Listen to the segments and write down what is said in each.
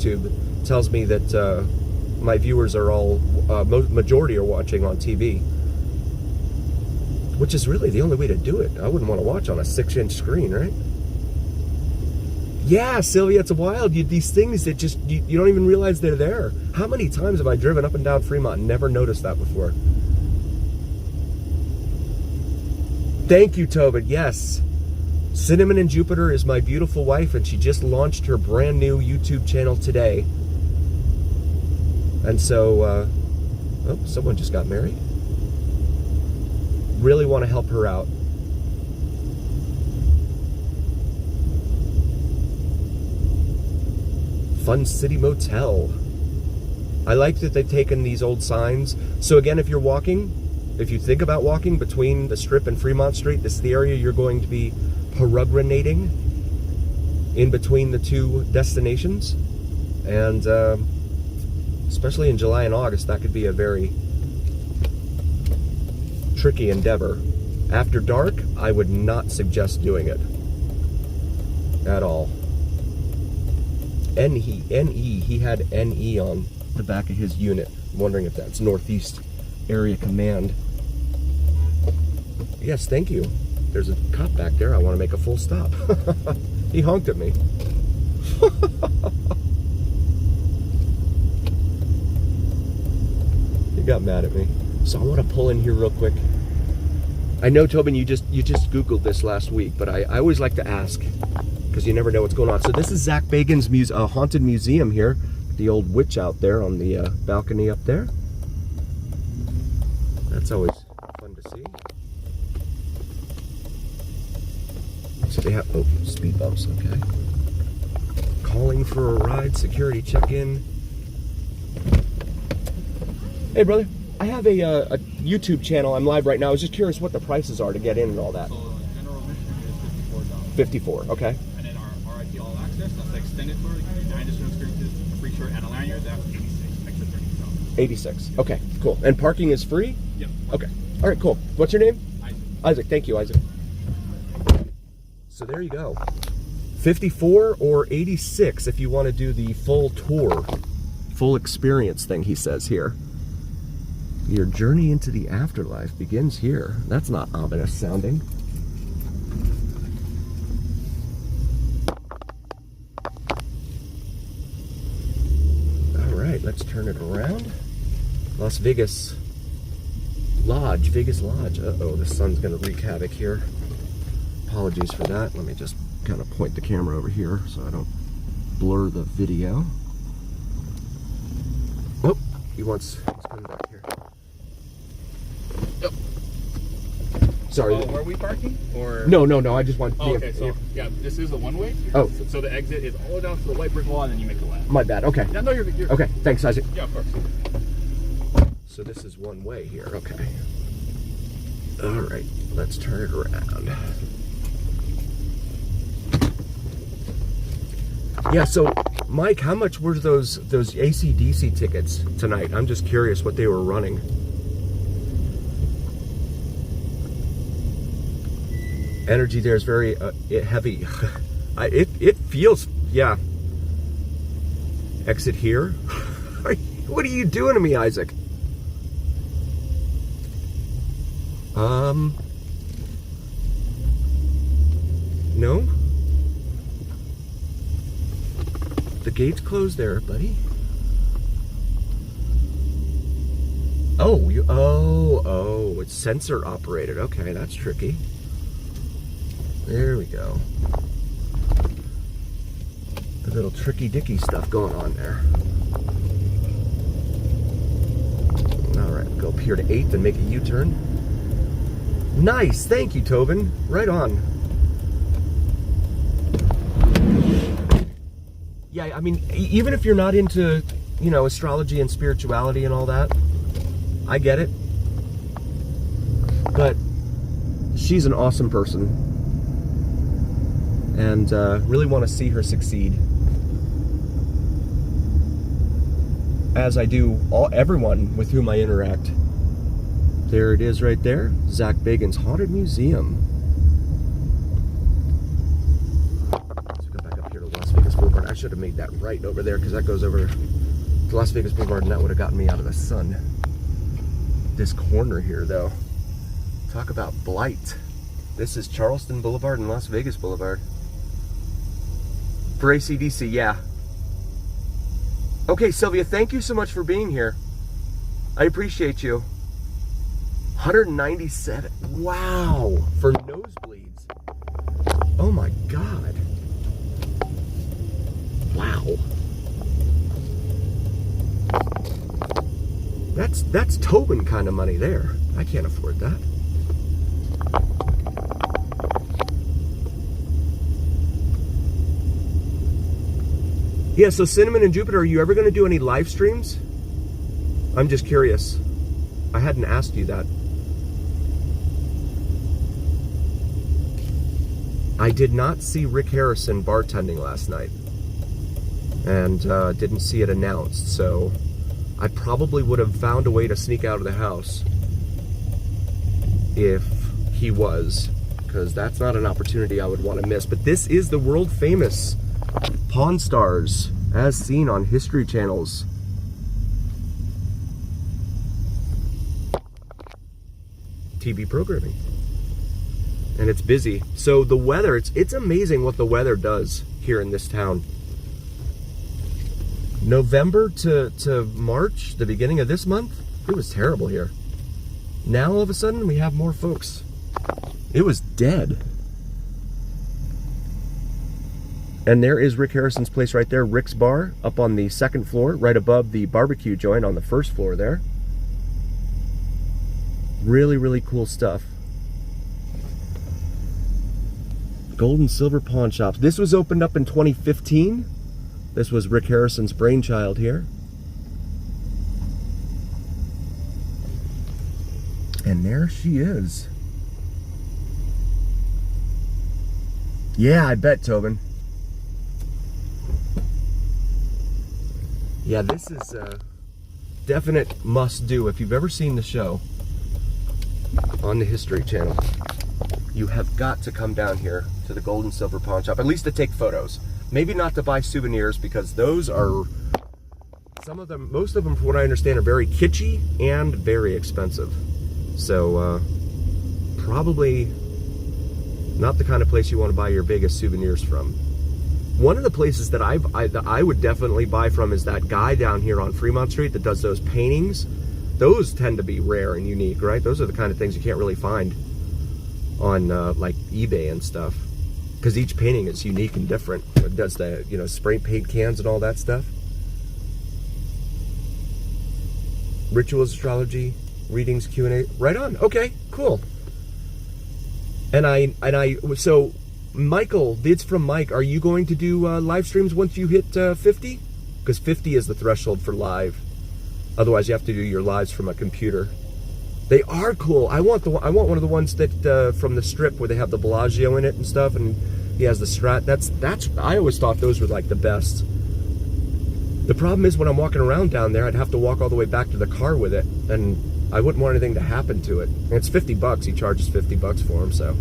YouTube tells me that my viewers are all, majority are watching on TV. Which is really the only way to do it. I wouldn't want to watch on a 6-inch screen, right? Yeah, Sylvia, it's wild. These things that just, you don't even realize they're there. How many times have I driven up and down Fremont and never noticed that before? Thank you, Tobin. Yes. Cinnamon and Jupiter is my beautiful wife, and she just launched her brand new YouTube channel today. And so, oh, someone just got married. Really want to help her out. Fun City Motel. I like that they've taken these old signs. So again, if you're walking, if you think about walking between the Strip and Fremont Street, this is the area you're going to be peregrinating in between the two destinations. And especially in July and August, that could be a very tricky endeavor. After dark, I would not suggest doing it at all. NE, he had NE on the back of his unit. I'm wondering if that's Northeast Area Command. Yes, thank you. There's a cop back there. I want to make a full stop. He honked at me. He got mad at me. So I want to pull in here real quick. I know, Tobin, you just Googled this last week, but I always like to ask, because you never know what's going on. So this is Zach Bagan's haunted museum here. The old witch out there on the balcony up there. That's always fun to see. So they have, oh, speed bumps, okay. Calling for a ride, security check-in. Hey, brother, I have a YouTube channel. I'm live right now. I was just curious what the prices are to get in and all that. So general admission is $54. 54, okay. And then our RIP All Access, that's the extended tour. You can do 9 additional experiences, a free shirt and a lanyard. That's 86, extra $30. 86, okay, cool. And parking is free? Yep. Okay, all right, cool. What's your name? Isaac. Isaac, thank you, Isaac. So there you go. 54 or 86 if you want to do the full tour, full experience thing, he says here. Your journey into the afterlife begins here. That's not ominous sounding. All right, let's turn it around. Las Vegas Lodge, Vegas Lodge. Uh-oh, the sun's gonna wreak havoc here. Apologies for that. Let me just kind of point the camera over here so I don't blur the video. Oh, he's coming back here. Oh. Sorry. Where are we parking? Or No. I just want. Oh, okay, so yeah, this is a one-way. Oh. So the exit is all down to the white brick wall, and then you make a left. My bad. Okay. Yeah, no, you're Okay. Thanks, Isaac. Yeah, of course. So this is one way here. Okay. All right. Let's turn it around. Yeah, so Mike, how much were those AC/DC tickets tonight? I'm just curious what they were running. Energy there is very heavy. It feels, yeah. Exit here. What are you doing to me, Isaac? No? The gate's closed there, buddy. Oh, it's sensor operated. Okay, that's tricky. There we go. A little tricky dicky stuff going on there. All right, go up here to 8th and make a U-turn. Nice, thank you, Tobin. Right on. Yeah, I mean, even if you're not into, you know, astrology and spirituality and all that, I get it. But she's an awesome person. And really want to see her succeed. As I do everyone with whom I interact. There it is right there. Zach Bagan's Haunted Museum. Let's go back up here to Las Vegas Boulevard. should have made that right over there because that goes over to Las Vegas Boulevard and that would have gotten me out of the sun. This corner here though, talk about blight. This is Charleston Boulevard and Las Vegas Boulevard. For AC/DC, yeah. Okay, Sylvia, thank you so much for being here. I appreciate you. 197. Wow. For nosebleeds. Oh my God. Wow. That's Tobin kind of money there. I can't afford that. Yeah, so Cinnamon and Jupiter, are you ever going to do any live streams? I'm just curious. I hadn't asked you that. I did not see Rick Harrison bartending last night. And didn't see it announced, so I probably would have found a way to sneak out of the house if he was, because that's not an opportunity I would want to miss. But this is the world famous Pawn Stars, as seen on History Channel's TV programming. And it's busy. So the weather, it's amazing what the weather does here in this town. November to March, the beginning of this month, it was terrible here. Now all of a sudden we have more folks. It was dead. And there is Rick Harrison's place right there, Rick's Bar, up on the second floor, right above the barbecue joint on the first floor there. Really, really cool stuff. Gold and silver pawn shops. This was opened up in 2015. This was Rick Harrison's brainchild here. And there she is. Yeah, I bet, Tobin. Yeah, this is a definite must-do. If you've ever seen the show on the History Channel, you have got to come down here to the Gold and Silver Pawn Shop, at least to take photos. Maybe not to buy souvenirs, because those are, some of them, most of them, from what I understand, are very kitschy and very expensive. So, probably not the kind of place you want to buy your biggest souvenirs from. One of the places that I would definitely buy from is that guy down here on Fremont Street that does those paintings. Those tend to be rare and unique, right? Those are the kind of things you can't really find on like eBay and stuff, because each painting is unique and different. It does the, you know, spray paint cans and all that stuff. Rituals, astrology, readings, Q&A. Right on. Okay, cool. So Michael, it's from Mike. Are you going to do live streams once you hit 50? Because 50 is the threshold for live. Otherwise, you have to do your lives from a computer. They are cool. I want one of the ones that from the Strip where they have the Bellagio in it and stuff, and he has the Strat. That's. I always thought those were like the best. The problem is when I'm walking around down there, I'd have to walk all the way back to the car with it, and I wouldn't want anything to happen to it. And it's $50. He charges $50 for them, so.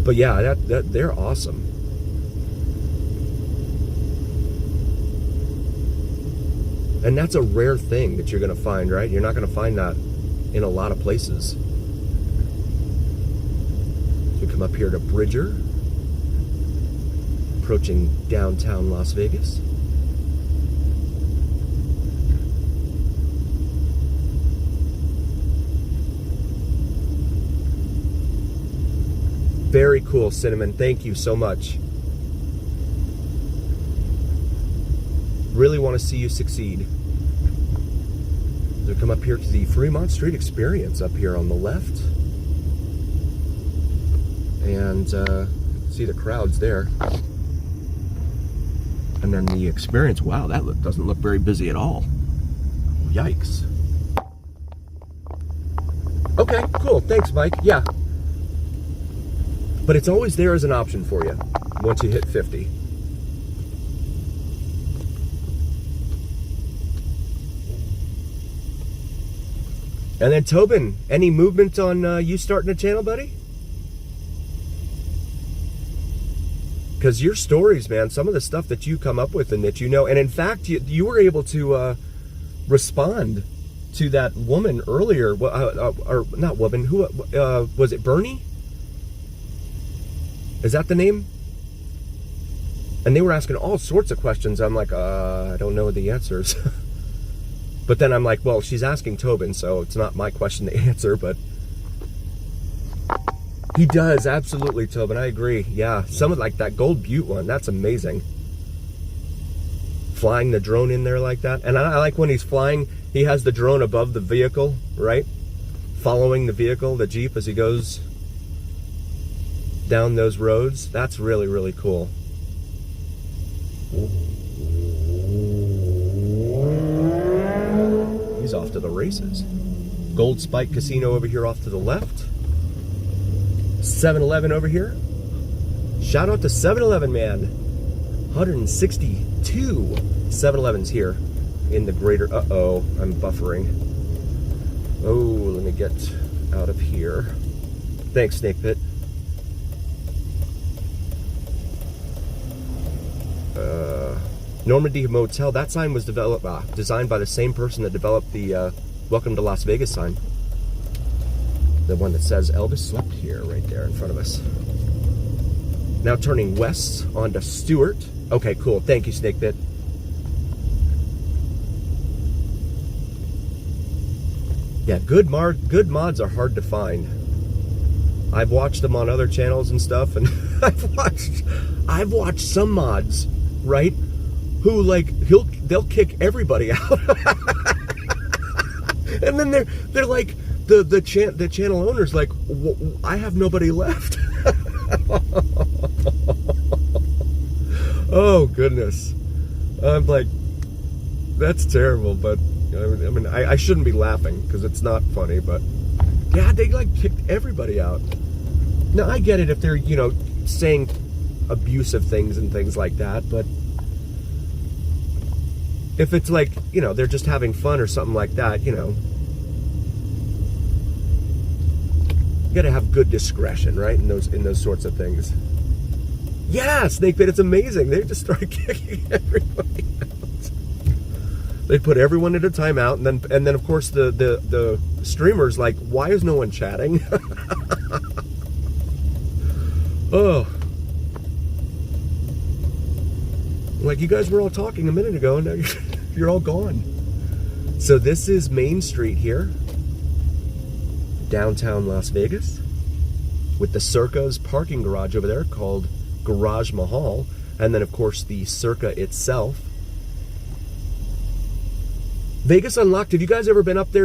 But yeah, they're awesome. And that's a rare thing that you're going to find, right? You're not going to find that in a lot of places. We come up here to Bridger, approaching downtown Las Vegas. Very cool, Cinnamon. Thank you so much. Really want to see you succeed. We come up here to the Fremont Street Experience up here on the left. And see the crowds there. And then the Experience, wow, that doesn't look very busy at all. Yikes. Okay, cool. Thanks, Mike. Yeah. But it's always there as an option for you once you hit 50. And then Tobin, any movement on you starting a channel, buddy? Because your stories, man, some of the stuff that you come up with and that you know, and in fact, you were able to respond to that woman earlier, or not woman, who was it, Bernie? Is that the name? And they were asking all sorts of questions. I'm like, I don't know the answers. But then I'm like, well, she's asking Tobin, so it's not my question to answer, but he does, absolutely, Tobin, I agree. Yeah, some of like that Gold Butte one, that's amazing. Flying the drone in there like that. And I like when he's flying, he has the drone above the vehicle, right? Following the vehicle, the Jeep, as he goes down those roads. That's really, really cool. He's off to the races. Gold Spike Casino over here off to the left. 7-Eleven over here. Shout out to 7-Eleven, man. 162 7-Elevens here in the greater... Uh-oh, I'm buffering. Oh, let me get out of here. Thanks, Snake Pit. Normandy Motel. That sign was designed by the same person that developed the Welcome to Las Vegas sign. The one that says Elvis slept here, right there in front of us. Now turning west onto Stewart. Okay, cool. Thank you, Snake Pit. Yeah, good mods are hard to find. I've watched them on other channels and stuff, and I've watched some mods, right? Who like they'll kick everybody out, and then they're like the channel owner's like, I have nobody left. Oh goodness, I'm like, that's terrible. But I mean, I shouldn't be laughing because it's not funny. But yeah, they like kicked everybody out. Now I get it if they're saying abusive things and things like that, but if it's like, they're just having fun or something like that, you gotta have good discretion, right? In those sorts of things. Yeah, Snake Pit, it's amazing. They just start kicking everybody out. They put everyone into timeout, and then of course the streamer's like, why is no one chatting? Oh. Like, you guys were all talking a minute ago, and now you're all gone. So this is Main Street here, downtown Las Vegas, with the Circa's parking garage over there called Garage Mahal, and then of course the Circa itself. Vegas Unlocked, have you guys ever been up there?